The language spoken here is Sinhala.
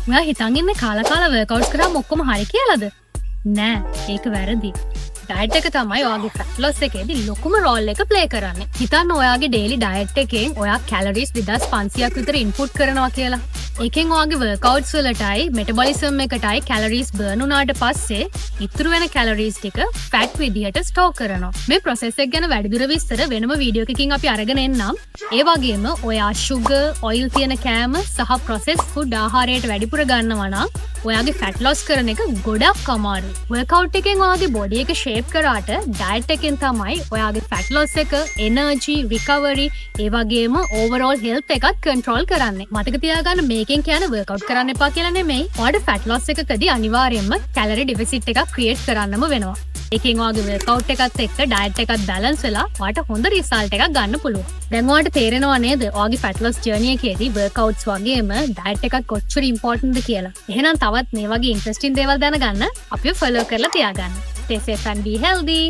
ඔයා හිතන් ඉන්නේ කාලා වර්කවුට්ස් කරාම ඔක්කොම හරි කියලාද? නෑ, ඒක වැරදි. ඩයට් එක තමයි ඔයාගේ ෆැට් ලොස් එකේදී ලොකුම රෝල් එක ප්ලේ කරන්නේ. හිතන්න ඔයාගේ ඩේලි ඩයට් එකෙන් ඔයා කැලරිස් 2500ක් විතර ඉන්පුට් කරනවා කියලා. ඒකෙන් ඔයාගේ වර්කවුට්ස් වලටයි මෙටබොලිසම් එකටයි කැලරිස් බර්න් වුණාට පස්සේ ඉතුරු වෙන කැලරිස් ටික ෆැට් විදිහට ස්ටෝර් කරනවා. මේ ප්‍රොසෙස් එක ගැන වැඩිදුර විස්තර වෙනම වීඩියෝ එකකින් අපි අරගෙන එන්නම්. ඒ වගේම ඔයා sugar, oil තියෙන කෑම සහ processed food ආහාරයට වැඩිපුර ගන්නවා නම් ඔයාගේ ෆැට් ලොස් කරන එක ගොඩක් අමාරුයි. වර්කවුට් එකෙන් ඔයාගේ බොඩි එක ෂේප් කරාට ඩයට් එකෙන් තමයි ඔයාගේ ෆැට් ලොස් එක, එනර්ජි, රිකවරි, ඒ වගේම ඕවරෝල් හෙල්ත් එකත් කන්ට්‍රෝල් කරන්නේ. මතක තියාගන්න මේකෙන් කියන්නේ වර්කවුට් කරන්න එපා කියලා නෙමෙයි. ඔයාට ෆැට් ලොස් එකකදී අනිවාර්යයෙන්ම කැලරි ඩෙෆිසිට් එකක් ක්‍රියේට් කරන්නම වෙනවා. ඒකෙන් ඔයාගේ වර්කවුට් එකත් එක්ක ඩයට් එකත් බැලන්ස් වෙලා ඔයාට හොඳ රිසල්ට් එකක් ගන්න පුළුවන්. දැන් ඔයාට තේරෙනවා නේද ඔයාගේ ෆැට් ලොස් ජර්නි එකේදී වර්කවුට්ස් වගේම ඩයට් එකත් කොච්චර ඉම්පෝටන්ට්ද කියලා. එහෙනම් තවත් මේ වගේ ඉන්ට්‍රස්ටිං දේවල් දැනගන්න අපිව ෆලෝ කරලා තියාගන්න. Stay safe and be healthy.